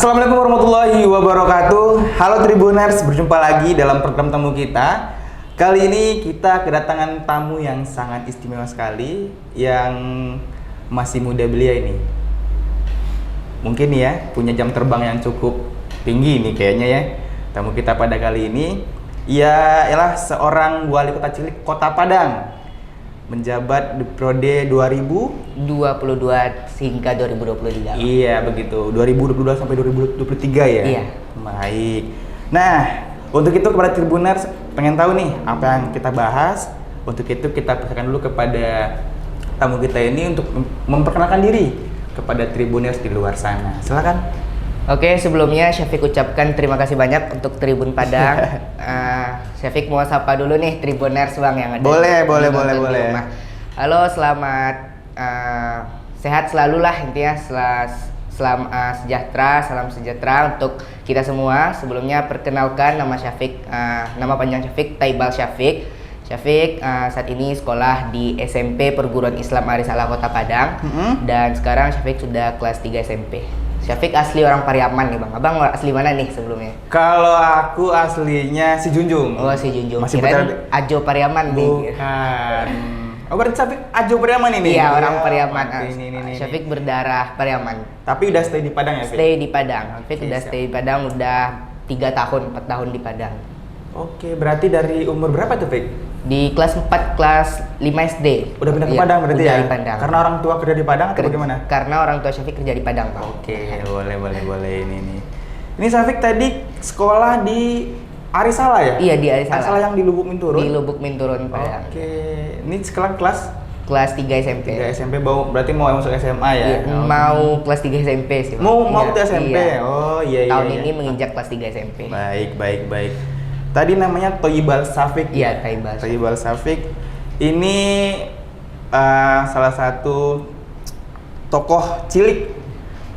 Assalamualaikum warahmatullahi wabarakatuh. Halo Tribuners, berjumpa lagi dalam program tamu kita. Kali ini kita kedatangan tamu yang sangat istimewa sekali, yang masih muda belia ini. Mungkin ya, punya jam terbang yang cukup tinggi nih kayaknya ya. Tamu kita pada kali ini, ia ialah seorang wali kota cilik Kota Padang. Menjabat di periode 2022 hingga 2023. Iya begitu, 2022 sampai 2023 ya? Iya. Baik. Nah, untuk itu kepada Tribuners pengen tahu nih apa yang kita bahas. Untuk itu kita persilakan dulu kepada tamu kita ini untuk memperkenalkan diri kepada Tribuners di luar sana. Silakan. Oke, sebelumnya Syafiq ucapkan terima kasih banyak untuk Tribun Padang. Syafiq mau sapa dulu nih Tribuners Bang yang ada. Boleh. Rumah. Halo, selamat sehat selalu lah intinya, salam sejahtera untuk kita semua. Sebelumnya perkenalkan nama Syafiq, nama panjang Syafiq Taibal Syafiq. Syafiq saat ini sekolah di SMP Perguruan Islam Aris Ala Kota Padang. Dan sekarang Syafiq sudah kelas 3 SMP. Syafiq asli orang Pariaman nih Bang. Abang asli mana nih sebelumnya? Kalau aku aslinya si Junjung. Oh, si Junjung. Masih Kirain Ajo Pariaman nih. Bukan. Oh, berarti Syafiq Ajo Pariaman ini? Iya, orang Pariaman. Ini. Syafiq berdarah Pariaman. Tapi udah stay di Padang ya, Fik? Stay di Padang. Syafiq Oke, udah siap. stay di Padang udah 3 tahun, 4 tahun di Padang. Oke, berarti dari umur berapa tuh, Fik? Di kelas 4, kelas 5 SD. Udah pindah ke Iya, Padang berarti udah ya? di Padang. Karena orang tua kerja di Padang atau bagaimana? Karena orang tua Syafiq kerja di Padang, Bang. Oke, boleh ini nih. Ini Syafiq tadi sekolah di Arisala ya? Iya, di Arisala. Arisala yang di Lubuk Minturun? Di Lubuk Minturun, Padang. Oke, ini sekarang kelas Kelas 3 SMP. 3 SMP, berarti mau masuk SMA ya? Iya, mau kelas 3 SMP sih, Bang. Mau Iya, ke SMP? iya. Oh iya. Tahun ini menginjak kelas 3 SMP. Baik. Tadi namanya Thoibal Syafiq. Iya, Taibal. Thoibal Syafiq. Ini salah satu tokoh cilik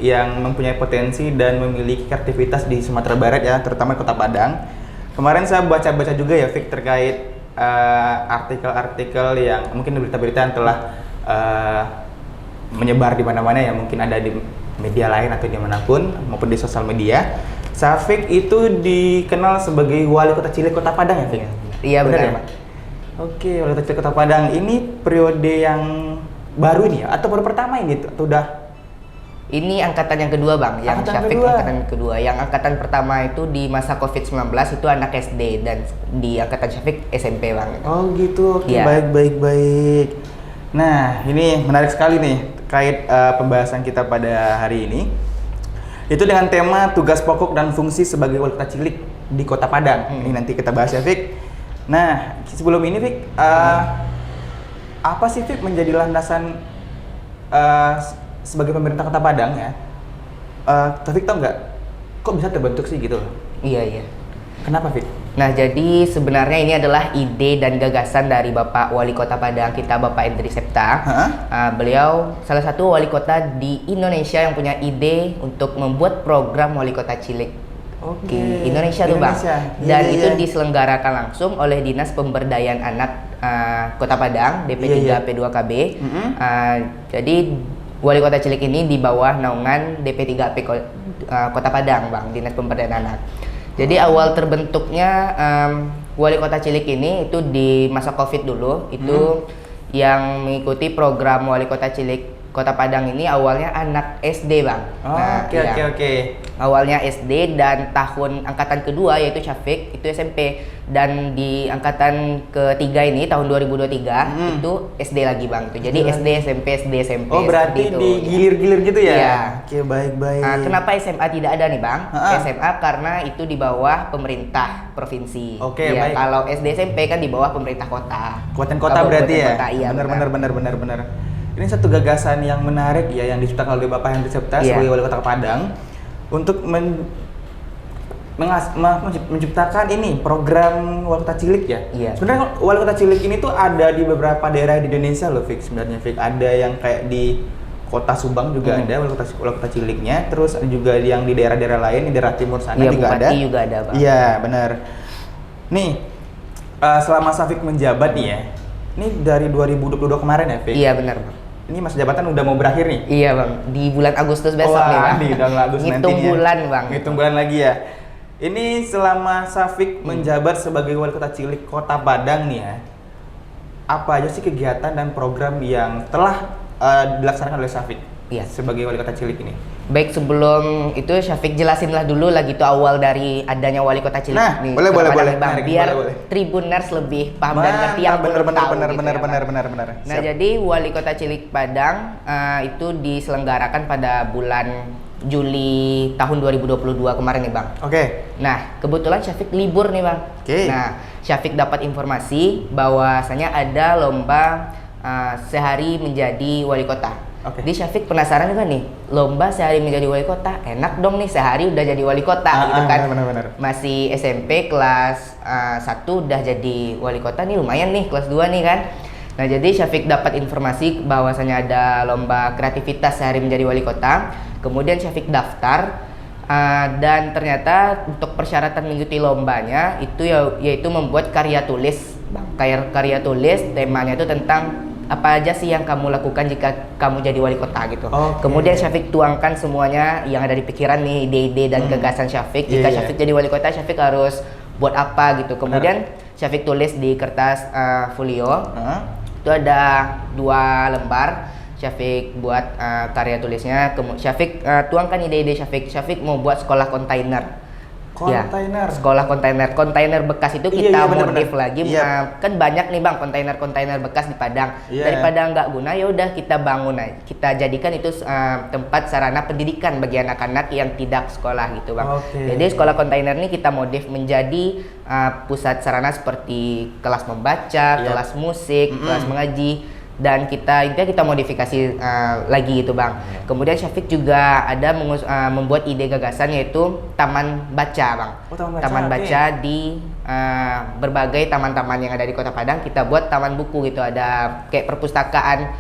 yang mempunyai potensi dan memiliki kreativitas di Sumatera Barat ya, terutama Kota Padang. Kemarin saya baca-baca juga ya, Fik, terkait artikel-artikel yang mungkin berita-berita yang telah menyebar di mana-mana ya, mungkin ada di media lain atau dimanapun maupun di sosial media. Syafiq itu dikenal sebagai wali kota cilik Kota Padang ya, Fik? Iya, benar. ya, Pak? Oke, wali kota cilik Kota Padang ini periode yang baru ini ya, atau baru pertama ini atau udah? Ini angkatan yang kedua, Bang. Yang Angkatan Syafiq kedua. angkatan kedua. Yang angkatan pertama itu di masa COVID-19 itu anak SD, dan di angkatan Syafiq SMP, Bang. Oh gitu, oke, Iya. baik. Nah, ini menarik sekali nih terkait pembahasan kita pada hari ini. Itu dengan tema tugas pokok dan fungsi sebagai wali kota cilik di Kota Padang. Ini nanti kita bahas ya, Fik. Nah, sebelum ini, Fik, apa sih, Fik, menjadi landasan sebagai pemerintah Kota Padang ya? Taufik tahu nggak? Kok bisa terbentuk sih gitu? Iya. Kenapa, Fik? Nah, jadi sebenarnya ini adalah ide dan gagasan dari Bapak Wali Kota Padang kita, Bapak Endri Septa. Beliau salah satu wali kota di Indonesia yang punya ide untuk membuat program wali kota cilik di Indonesia tuh, Bang. Dan itu diselenggarakan langsung oleh Dinas Pemberdayaan Anak Kota Padang, DP3 P2KB. Jadi wali kota cilik ini di bawah naungan DP3P Kota Padang, Bang, Dinas Pemberdayaan Anak. Jadi awal terbentuknya wali kota cilik ini itu di masa COVID dulu, itu yang mengikuti program wali kota cilik Kota Padang ini awalnya anak SD, Bang. Oke. Awalnya SD, dan tahun angkatan kedua yaitu Syafiq itu SMP, dan di angkatan ketiga ini tahun 2023 itu SD lagi, Bang. Itu jadi SD SMP. Oh, berarti digilir-gilir gitu ya? Iya. Oke, baik. Kenapa SMA tidak ada nih, Bang? SMA karena itu di bawah pemerintah provinsi. Oke, ya, baik. Kalau SD SMP kan di bawah pemerintah kota. Kabupaten kota berarti ya? Kota, iya, benar. Ini satu gagasan yang menarik ya, yang diciptakan oleh Bapak Endri Septa sebagai wali kota Padang untuk menciptakan ini program wali kota cilik ya. Iya. Sebenarnya wali kota cilik ini tuh ada di beberapa daerah di Indonesia loh, Fik. Sebenarnya, Fik, ada yang kayak di Kota Subang juga ada wali kota ciliknya, terus ada juga yang di daerah-daerah lain, di daerah timur sana juga ada. Bupati juga ada, Bang. Iya, benar. Nih, selama Syafiq menjabat nih ya, ini dari 2022 kemarin ya, Fik? Iya, benar, Bang. ini masa jabatan udah mau berakhir nih. Iya bang, di bulan Agustus besok nih bang. Nih, udah Agustus Ngitung nanti bulan bang. Ngitung bulan lagi ya. Ini selama Syafiq menjabat sebagai wali kota cilik Kota Padang nih ya, apa aja sih kegiatan dan program yang telah dilaksanakan oleh Syafiq sebagai wali kota cilik ini? Baik, sebelum itu Syafiq jelasinlah dulu lah gitu awal dari adanya wali kota cilik nih. Boleh bang, menarik, biar boleh. Tribuners lebih paham dan ngerti yang benar. Nah, jadi wali kota cilik Padang itu diselenggarakan pada bulan Juli tahun 2022 kemarin nih bang. Oke. Nah, kebetulan Syafiq libur nih bang. Nah, Syafiq dapat informasi bahwasanya ada lomba sehari menjadi wali kota. Jadi Syafiq penasaran juga nih, lomba sehari menjadi wali kota, enak dong nih sehari udah jadi wali kota gitu kan. Benar. Masih SMP kelas 1 udah jadi wali kota nih, lumayan nih kelas 2 nih kan. Nah, jadi Syafiq dapat informasi bahwasanya ada lomba kreativitas sehari menjadi wali kota. Kemudian Syafiq daftar dan ternyata untuk persyaratan mengikuti lombanya itu yaitu membuat karya tulis. Karya tulis temanya itu tentang apa aja sih yang kamu lakukan jika kamu jadi wali kota gitu. Kemudian Syafiq tuangkan semuanya yang ada di pikiran nih, ide-ide dan gagasan Syafiq. Jika Syafiq jadi wali kota, Syafiq harus buat apa gitu. Kemudian Syafiq tulis di kertas folio. Itu ada 2 lembar. Syafiq buat karya tulisnya. Syafiq tuangkan ide-ide Syafiq. Syafiq mau buat sekolah kontainer. Sekolah kontainer bekas itu kita modif lagi. Kan banyak nih bang kontainer bekas di Padang. Daripada nggak guna ya udah kita bangun aja, kita jadikan itu tempat sarana pendidikan bagi anak-anak yang tidak sekolah gitu bang. Jadi sekolah kontainer ini kita modif menjadi pusat sarana seperti kelas membaca, kelas musik, kelas mengaji. Dan kita modifikasi lagi gitu bang. Kemudian Syafiq juga ada membuat ide gagasan yaitu taman baca bang. Taman baca di berbagai taman-taman yang ada di Kota Padang. Kita buat taman buku gitu, ada kayak perpustakaan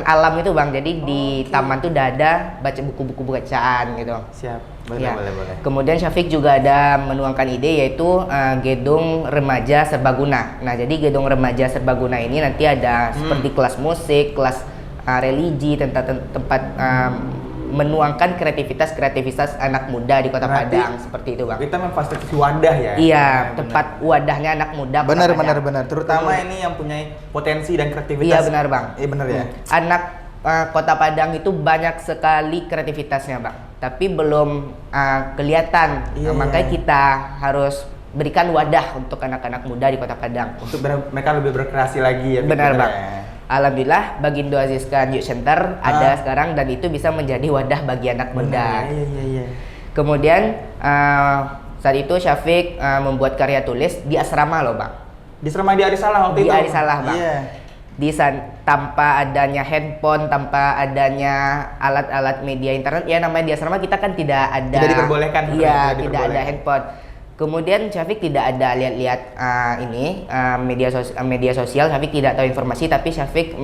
alam itu bang. Jadi di taman tuh udah ada baca buku-buku bacaan gitu. Siap. Boleh. Kemudian Syafiq juga ada menuangkan ide yaitu gedung remaja serbaguna. Nah, jadi gedung remaja serbaguna ini nanti ada seperti kelas musik, kelas religi, tempat menuangkan kreativitas anak muda di Kota Padang seperti itu bang. Kita memfasilitasi wadah ya. Iya, tempat wadahnya anak muda. Benar. Terutama ini yang punya potensi dan kreativitas. Iya benar bang. Iya benar ya. Anak Kota Padang itu banyak sekali kreativitasnya bang, tapi belum kelihatan. Makanya kita harus berikan wadah untuk anak-anak muda di Kota Padang untuk mereka lebih berkreasi lagi ya. Benar bang. Alhamdulillah Bagindo Azizkan Youth Center ada sekarang dan itu bisa menjadi wadah bagi anak muda. Iya. Kemudian saat itu Syafiq membuat karya tulis di asrama loh bang. Di asrama di Arisalah waktu itu. Di Arisalah bang. Tanpa adanya handphone, tanpa adanya alat-alat media internet, ya namanya di asrama kita kan tidak ada. Tidak diperbolehkan. Iya, tidak ada handphone. Kemudian Syafiq tidak ada lihat-lihat media sosial. Syafiq tidak tahu informasi, tapi Syafiq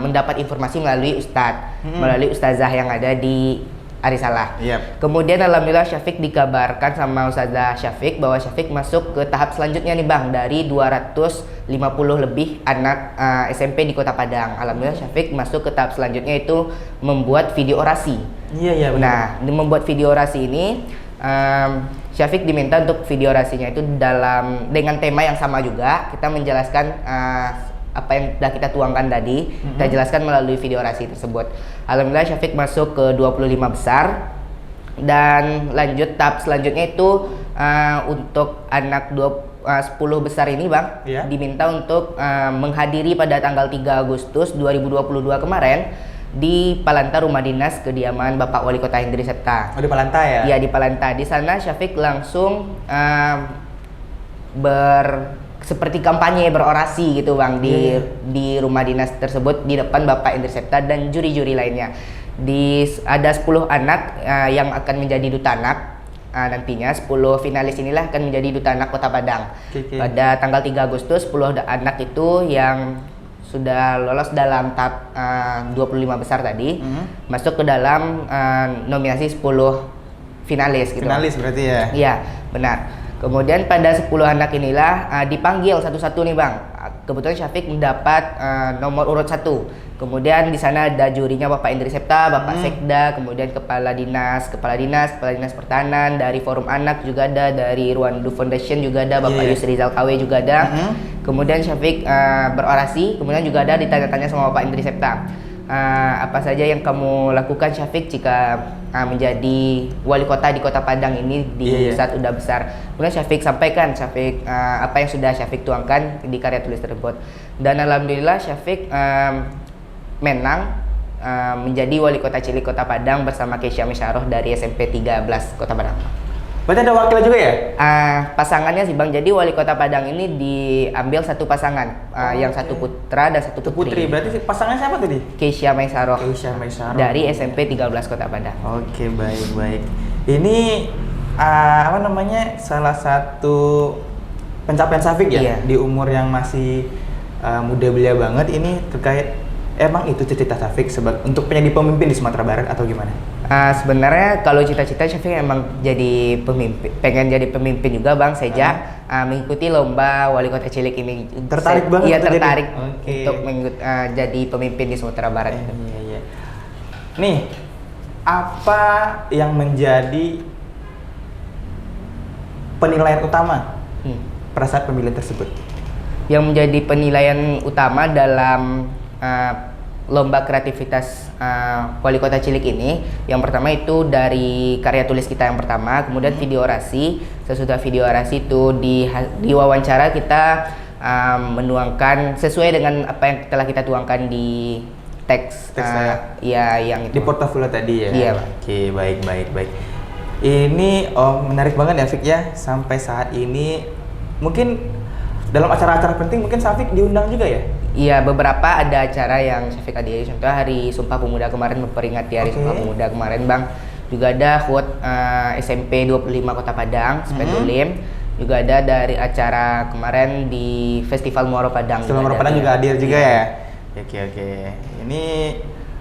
mendapat informasi melalui melalui ustazah yang ada di Arisalah. Kemudian alhamdulillah Syafiq dikabarkan sama ustazah Syafiq bahwa Syafiq masuk ke tahap selanjutnya nih bang, dari 250 lebih anak SMP di Kota Padang. Alhamdulillah Syafiq masuk ke tahap selanjutnya itu membuat video orasi. Iya. Nah, membuat video orasi ini Syafiq diminta untuk video orasinya itu dengan tema yang sama juga. Kita menjelaskan apa yang sudah kita tuangkan tadi, kita jelaskan melalui video orasi tersebut. Alhamdulillah Syafiq masuk ke 25 besar dan lanjut tahap selanjutnya itu untuk anak 10 besar ini bang, diminta untuk menghadiri pada tanggal 3 Agustus 2022 kemarin di Palanta Rumah Dinas Kediaman Bapak Wali Kota Hendri Septa. Di Palanta ya? Iya di Palanta. Di sana Syafiq langsung seperti kampanye berorasi gitu bang di rumah dinas tersebut di depan Bapak Hendri Septa dan juri-juri lainnya. Ada 10 anak yang akan menjadi duta anak. Nantinya 10 finalis inilah akan menjadi duta anak Kota Padang. Pada tanggal 3 Agustus 10 anak itu yang sudah lolos dalam tahap 25 besar tadi masuk ke dalam nominasi 10 finalis gitu. Finalis berarti ya? Iya, benar. Kemudian pada 10 anak inilah dipanggil satu-satu nih bang. kebetulan Syafiq mendapat nomor urut 1. Kemudian di sana ada jurinya Bapak Indri Septa, Bapak Sekda, kemudian Kepala Dinas Pertahanan, dari Forum Anak juga ada, dari Rwandu Foundation juga ada, Bapak Yusri Zalkawe juga ada. Kemudian Syafiq berorasi, kemudian juga ada ditanya-tanya sama Bapak Indri Septa. Apa saja yang kamu lakukan Syafiq jika menjadi wali kota di Kota Padang ini di saat udah besar. Kemudian Syafiq sampaikan apa yang sudah Syafiq tuangkan di karya tulis tersebut. Dan alhamdulillah Syafiq menang menjadi wali kota cilik Kota Padang bersama Keisha Misharoh dari SMP 13 Kota Padang. Berarti ada wakil juga ya? Pasangannya sih Bang, jadi wali kota Padang ini diambil satu pasangan, yang satu putra dan satu putri. Berarti pasangannya siapa tadi? Keisha Misharoh. Dari SMP 13 Kota Padang. Oke, baik. Ini salah satu pencapaian Syafiq ya? Di umur yang masih muda belia banget, ini terkait emang itu cita-cita Syafiq untuk menjadi pemimpin di Sumatera Barat atau gimana? Sebenarnya kalau cita-cita Syafiq emang pengen jadi pemimpin juga Bang, sejak mengikuti lomba wali kota cilik ini. Tertarik banget? Iya, tertarik untuk jadi pemimpin di Sumatera Barat. Iya. Nih, apa yang menjadi penilaian utama pada saat pemilihan tersebut? Yang menjadi penilaian utama dalam lomba kreativitas wali kota cilik ini, yang pertama itu dari karya tulis kita yang pertama, kemudian video orasi. Sesudah video orasi itu di wawancara kita menuangkan sesuai dengan apa yang telah kita tuangkan di teks yang itu. Di portofolio tadi ya? Iya Pak. Oke, baik. Ini menarik banget ya Fik ya, sampai saat ini mungkin dalam acara-acara penting mungkin Syafiq diundang juga ya? Iya, beberapa ada acara yang Syafiq hadiri. Contoh Hari Sumpah Pemuda kemarin, memperingati Hari Sumpah Pemuda kemarin Bang. Juga ada HUT SMP 25 Kota Padang, Spetulim. Juga ada dari acara kemarin di Festival Muaro Padang. Festival Muaro Padang juga hadir juga ya? Oke. Ini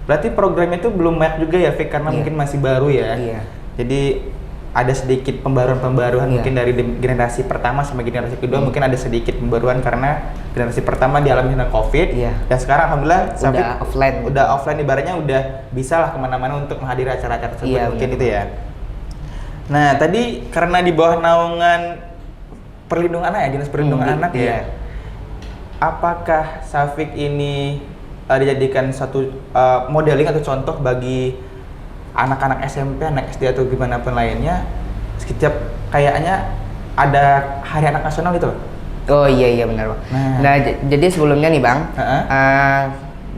berarti programnya itu belum banyak juga ya Fik, karena mungkin masih baru ya? Iya. Jadi ada sedikit pembaruan mungkin dari generasi pertama sama generasi kedua, mungkin ada sedikit pembaruan karena generasi pertama dialami dengan COVID. Dan sekarang alhamdulillah udah offline ibaratnya udah bisa lah kemana-mana untuk menghadiri acara-acara tersebut, mungkin itu ya. Nah tadi karena di bawah naungan perlindungan anak ya, dinas perlindungan anak ya, apakah Syafiq ini dijadikan satu modeling atau contoh bagi anak-anak SMP, anak SD atau gimana pun lainnya, setiap kayaknya ada Hari Anak Nasional gitu loh? Oh iya benar Bang. Nah jadi sebelumnya nih Bang,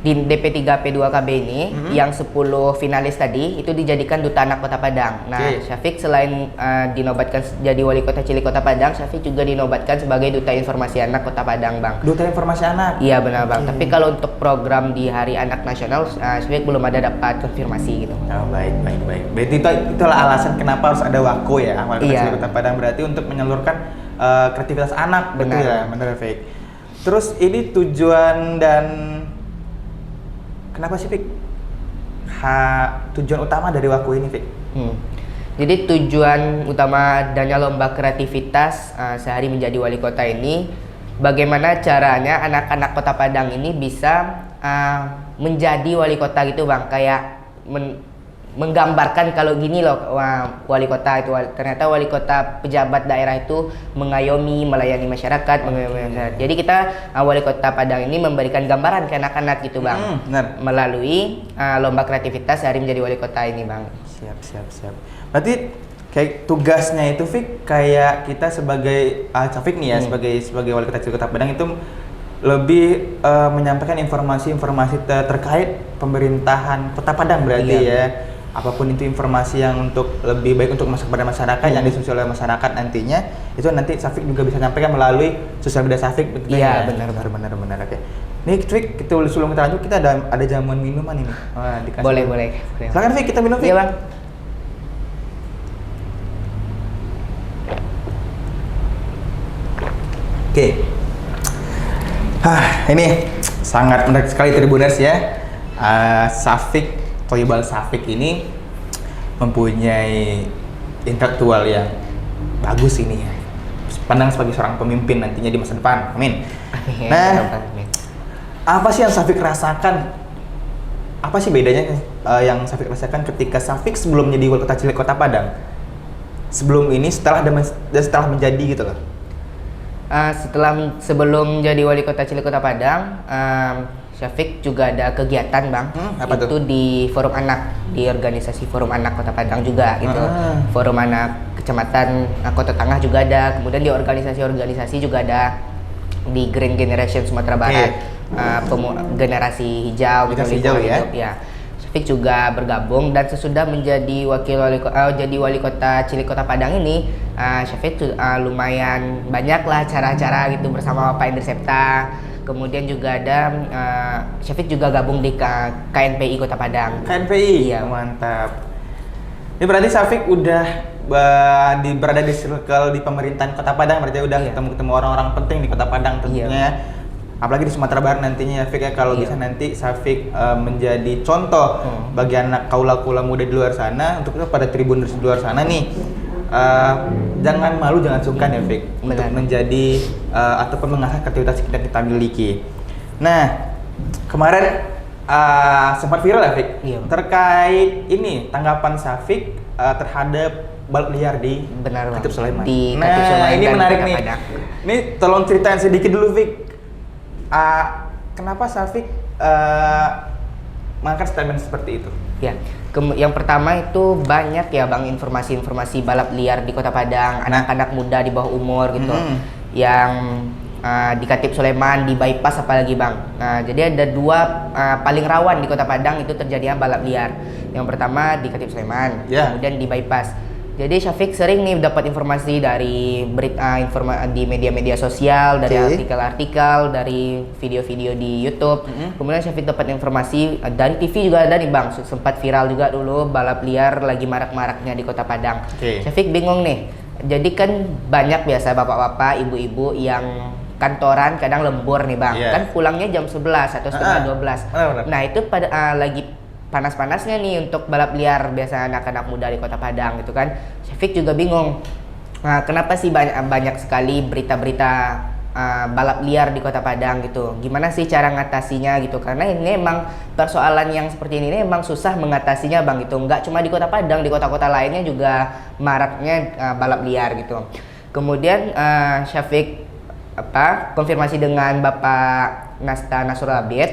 di DP3P2KB ini yang 10 finalis tadi itu dijadikan Duta Anak Kota Padang. Nah Syafiq selain dinobatkan jadi wali kota cilik Kota Padang, Syafiq juga dinobatkan sebagai Duta Informasi Anak Kota Padang Bang. Duta Informasi Anak? Iya benar Bang. Tapi kalau untuk program di Hari Anak Nasional, Syafiq belum ada dapat konfirmasi gitu. Oh baik. Berarti itulah alasan kenapa harus ada WAKO ya, wali kota cilik Kota Padang, berarti untuk menyalurkan kreativitas anak. Betul ya, benar Fik. Terus ini tujuan dan kenapa sih Fik? Tujuan utama dari WAKO ini Fik? Jadi tujuan utama adanya lomba kreativitas sehari menjadi wali kota ini, bagaimana caranya anak-anak Kota Padang ini bisa menjadi wali kota gitu Bang, kayak menggambarkan kalau gini loh wali kota itu, ternyata wali kota pejabat daerah itu mengayomi, melayani masyarakat, Jadi kita wali kota Padang ini memberikan gambaran ke anak-anak gitu Bang, melalui lomba kreativitas sehari menjadi wali kota ini Bang. Siap. Berarti kayak tugasnya itu Fik, kayak kita sebagai Syafiq nih ya, sebagai wali kota Kota Padang itu lebih menyampaikan informasi-informasi terkait pemerintahan Kota Padang berarti ya. Apapun itu informasi yang untuk lebih baik untuk masuk kepada masyarakat, yang disusul oleh masyarakat nantinya, itu nanti Syafiq juga bisa sampaikan melalui sosial media Syafiq. Iya, benar. Oke. Nih Fik, sebelum kita lanjut, kita ada jamuan minuman ini. Boleh. Silakan Fik, kita minum Fik. Iya Bang. Oke. Ini sangat menarik sekali Tribuners ya. Syafiq Thoibal Syafiq ini mempunyai intelektual yang bagus ini ya. Padang sebagai seorang pemimpin nantinya di masa depan. Amin. Amin. Nah, apa sih yang Syafiq rasakan? Apa sih bedanya yang Syafiq rasakan ketika Syafiq sebelum menjadi wali kota cilik Kota Padang? Sebelum ini, setelah menjadi gitu loh. Sebelum jadi wali kota cilik Kota Padang, Syafiq juga ada kegiatan bang. Apa itu tuh? di forum anak, di organisasi forum anak Kota Padang juga gitu. Forum anak kecamatan Kota Tengah juga ada. Kemudian di organisasi juga ada di Green Generation Sumatera Barat, generasi hijau gitu. Generasi hijau ya. Syafiq juga bergabung dan sesudah menjadi jadi wali kota cilik Kota Padang ini, Syafiq lumayan banyak lah acara-acara gitu bersama Pak Indri Septa. Kemudian juga ada Syafiq juga gabung di KNPI Kota Padang. KNPI? Iya. Mantap. Ini berarti Syafiq udah berada di circle di pemerintahan Kota Padang, berarti udah ketemu orang-orang penting di Kota Padang tentunya. Iya. Apalagi di Sumatera Barat nantinya Syafiq ya, kalau bisa nanti Syafiq menjadi contoh bagi anak kaula-kaula muda di luar sana, untuk pada Tribuners di luar sana nih. Jangan malu, jangan sungkan ya Fik, untuk menjadi ataupun mengasah kreativitas yang kita miliki. Nah, kemarin sempat viral ya Fik, terkait ini tanggapan Syafiq terhadap balap liar di Khatib Sulaiman. Nah, ini menarik nih. Ini tolong ceritain sedikit dulu Fik. Kenapa Syafiq mengangkat statement seperti itu? Ya, yang pertama itu banyak ya bang informasi-informasi balap liar di Kota Padang, anak-anak muda di bawah umur gitu, yang di Khatib Sulaiman, di bypass apalagi bang. Nah, jadi ada dua paling rawan di Kota Padang itu terjadinya balap liar. Yang pertama di Khatib Sulaiman, kemudian di bypass. Jadi Syafiq sering nih dapat informasi dari di media-media sosial, dari artikel-artikel, dari video-video di YouTube. Kemudian Syafiq dapat informasi dari TV juga ada nih bang, sempat viral juga dulu balap liar lagi marak-maraknya di Kota Padang. Syafiq bingung nih. Jadi kan banyak biasa bapak-bapak, ibu-ibu yang kantoran kadang lembur nih bang, kan pulangnya jam 11 atau setengah 12. Nah itu pada lagi panas-panasnya nih untuk balap liar biasa anak-anak muda di Kota Padang gitu kan. Syafiq juga bingung, kenapa sih banyak sekali berita-berita balap liar di Kota Padang gitu. Gimana sih cara ngatasinya gitu, karena ini emang persoalan yang seperti ini emang susah mengatasinya bang gitu. Nggak cuma di Kota Padang, di kota-kota lainnya juga maraknya balap liar gitu. Kemudian Syafiq konfirmasi dengan Bapak Nasta Nasrul Abid,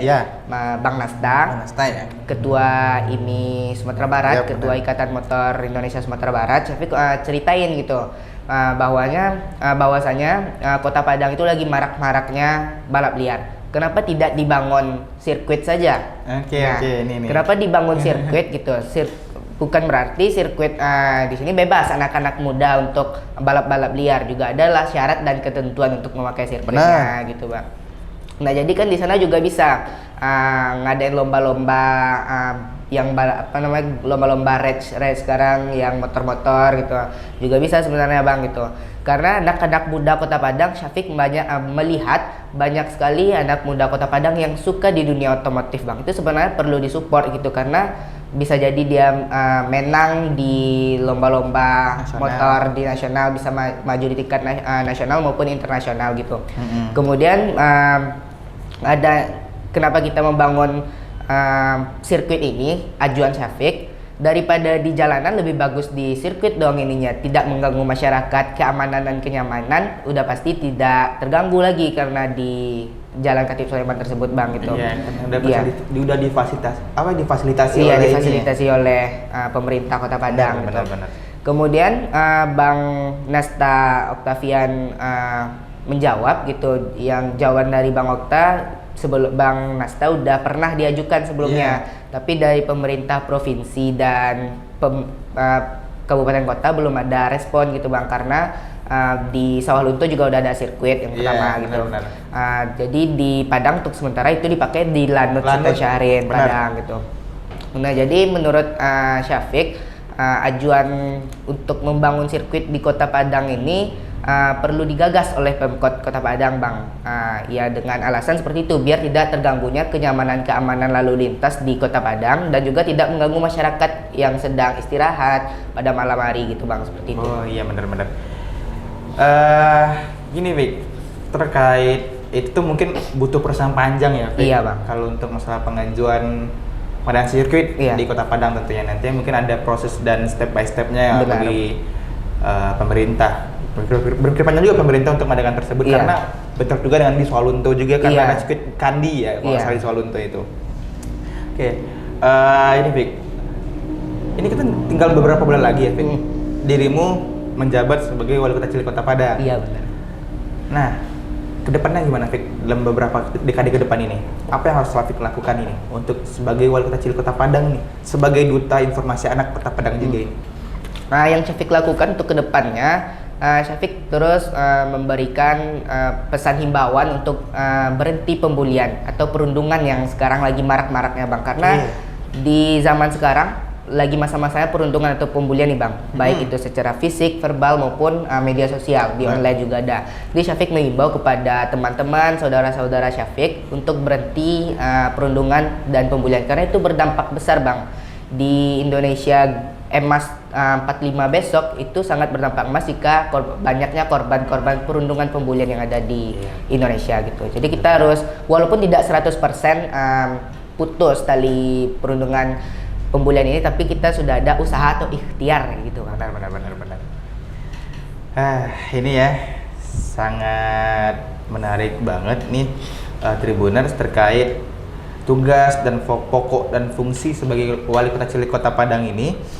Bang Nasta, ya. Ketua IMI Sumatera Barat, Ketua Ikatan Motor Indonesia Sumatera Barat. Syafiq ceritain gitu bahwasanya Kota Padang itu lagi marak-maraknya balap liar. Kenapa tidak dibangun sirkuit saja? Ini. Kenapa dibangun sirkuit gitu? Bukan berarti sirkuit di sini bebas anak-anak muda untuk balap-balap liar, juga adalah syarat dan ketentuan untuk memakai sirkuitnya gitu bang. Nah jadi kan di sana juga bisa ngadain lomba-lomba yang lomba-lomba race sekarang yang motor-motor gitu, juga bisa sebenarnya bang gitu. Karena anak-anak muda Kota Padang, Syafiq melihat banyak sekali anak muda Kota Padang yang suka di dunia otomotif bang. Itu sebenarnya perlu disupport gitu, karena bisa jadi dia menang di lomba-lomba motor di nasional, bisa maju di tingkat nasional maupun internasional gitu. Kemudian ada kenapa kita membangun sirkuit ini, ajuan Syafiq, daripada di jalanan lebih bagus di sirkuit dong ininya, tidak mengganggu masyarakat, keamanan dan kenyamanan udah pasti tidak terganggu lagi karena di Jalan Khatib Sulaiman tersebut bang gitu. Udah difasilitasi oleh pemerintah Kota Padang. Benar. Kemudian Bang Nasta Oktavian menjawab gitu, yang jawaban dari Bang Okta sebelum Bang Nasta udah pernah diajukan sebelumnya, tapi dari pemerintah provinsi dan kabupaten kota belum ada respon gitu bang, karena di Sawah Lunto juga udah ada sirkuit yang pertama gitu. Jadi di Padang untuk sementara itu dipakai di Lanut Sinto Syahrin Padang gitu. Nah jadi menurut Syafiq, ajuan untuk membangun sirkuit di Kota Padang ini perlu digagas oleh Pemkot Kota Padang bang. Ya dengan alasan seperti itu, biar tidak terganggunya keamanan lalu lintas di Kota Padang dan juga tidak mengganggu masyarakat yang sedang istirahat pada malam hari gitu bang, seperti itu. Oh iya benar-benar. Gini Vic, terkait itu tuh mungkin butuh proses panjang ya Vic. Iya bang. Kalau untuk masalah pengajuan pengadilan sirkuit di Kota Padang tentunya nanti mungkin ada proses dan step by stepnya bagi pemerintah. Berpikir panjang juga pemerintah untuk mengadakan tersebut karena bentrok juga dengan di Swalunto juga karena ada sirkuit Kandi ya kalau salah di Swalunto itu. Oke, ini Vic, ini kita tinggal beberapa bulan lagi ya Vic. Dirimu menjabat sebagai wali kota Cilik Kota Padang. Iya benar. Nah, kedepannya gimana Vic dalam beberapa dekade ke depan ini? Apa yang harus Syafiq lakukan ini untuk sebagai wali kota Cilik Kota Padang nih, sebagai duta informasi anak Kota Padang juga ini? Nah, yang Syafiq lakukan untuk kedepannya, Syafiq terus memberikan pesan himbauan untuk berhenti pembulian atau perundungan yang sekarang lagi marak-maraknya bang. Karena di zaman sekarang lagi masa-masanya perundungan atau pembulian nih bang, baik itu secara fisik, verbal maupun media sosial, di online juga ada. Jadi Syafiq mengimbau kepada teman-teman, saudara-saudara Syafiq untuk berhenti perundungan dan pembulian karena itu berdampak besar bang. Di Indonesia Emas 45 besok itu sangat berdampak emas jika banyaknya korban-korban perundungan pembulian yang ada di Indonesia gitu. Jadi kita harus walaupun tidak 100% putus tali perundungan pembulian ini, tapi kita sudah ada usaha atau ikhtiar gitu. Benar. Ini ya sangat menarik banget nih Tribuners terkait tugas dan pokok dan fungsi sebagai wali kota Cilik Kota Padang ini.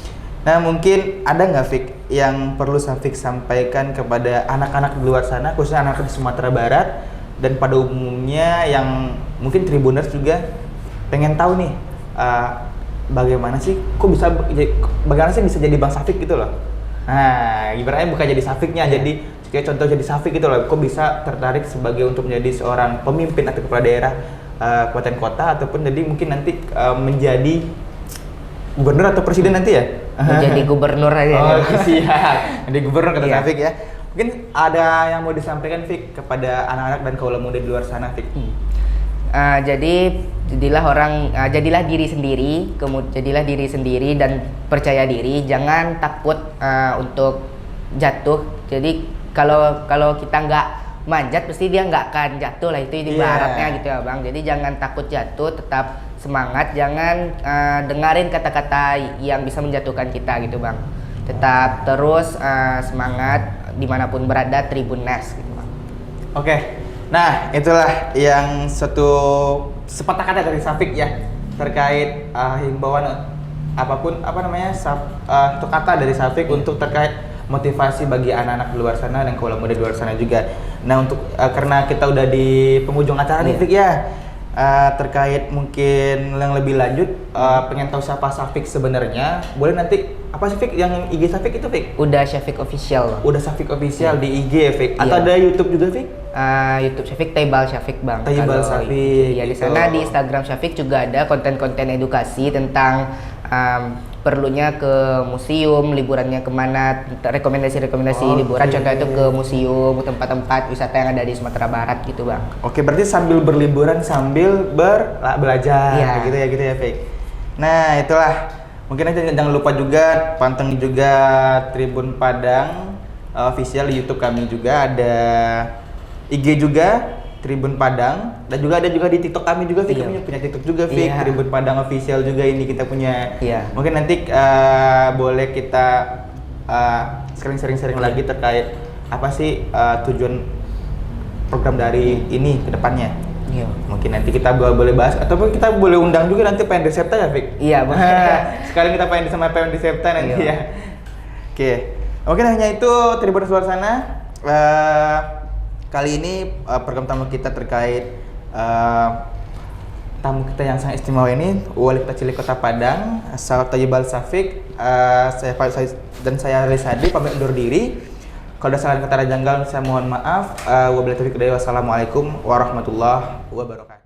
Nah mungkin ada nggak Fik yang perlu Syafiq sampaikan kepada anak-anak di luar sana, khususnya anak-anak di Sumatera Barat dan pada umumnya yang mungkin Tribuners juga pengen tahu nih bagaimana sih bisa jadi Bang Syafiq gitu loh. Nah ibaratnya bukan jadi Syafiqnya, jadi kayak contoh jadi Syafiq gitu loh. Kok bisa tertarik sebagai untuk menjadi seorang pemimpin atau kepala daerah kabupaten kota ataupun jadi mungkin nanti menjadi gubernur atau presiden nanti ya? Menjadi gubernur aja. Oh siap, jadi gubernur kata Syafiq ya. Mungkin ada yang mau disampaikan Fik kepada anak-anak dan kaula muda di luar sana Fik? Jadilah diri sendiri dan percaya diri, jangan takut untuk jatuh. Jadi kalau kita nggak manjat pasti dia nggak akan jatuh lah, itu ibaratnya gitu ya bang. Jadi jangan takut jatuh, tetap semangat, jangan dengarin kata-kata yang bisa menjatuhkan kita gitu bang. Tetap terus semangat dimanapun berada Tribuners gitu bang. Oke. Nah, itulah yang sepatah kata dari Syafiq ya terkait himbauan apapun satu kata dari Syafiq untuk terkait motivasi bagi anak-anak di luar sana dan kaula muda di luar sana juga. Nah, untuk karena kita udah di penghujung acara nih Fik ya. Terkait mungkin yang lebih lanjut pengen tahu siapa Syafiq sebenarnya, boleh nanti apa sih Fik yang IG Syafiq itu Fik? Udah Syafiq official. Udah Syafiq official di IG ya Fik. Atau ada YouTube juga Fik? YouTube Syafiq Taibal Syafiq bang. Taibal Syafiq. Ya di sana di Instagram Syafiq juga ada konten-konten edukasi tentang perlunya ke museum, liburannya kemana, rekomendasi liburan, contoh itu ke museum, tempat-tempat wisata yang ada di Sumatera Barat gitu bang. Oke, berarti sambil berliburan sambil belajar gitu ya Fik. Nah itulah, mungkin aja jangan lupa juga pantengin juga Tribun Padang official di YouTube kami juga, ada IG juga Tribun Padang, dan juga ada juga di TikTok kami juga, Fik. Kami punya TikTok juga, Fik. Tribun Padang official juga ini kita punya. Mungkin nanti boleh kita sering-sering lagi terkait apa sih tujuan program dari ini ke depannya. Mungkin nanti kita boleh bahas ataupun kita boleh undang juga nanti PND Septa ya, Fik. Iya, sekalian kita PND sama PND Septa nanti ya. Oke. Mungkin hanya itu Tribuners luar sana. Kali ini program tamu kita terkait tamu kita yang sangat istimewa ini, Wali Kota Cilik Kota Padang, Taibal Syafiq. Saya Rizadi pamit undur diri. Kalau ada salah kata janggal saya mohon maaf. Wabillahi taufiq wal hidayah. Wassalamualaikum warahmatullahi wabarakatuh.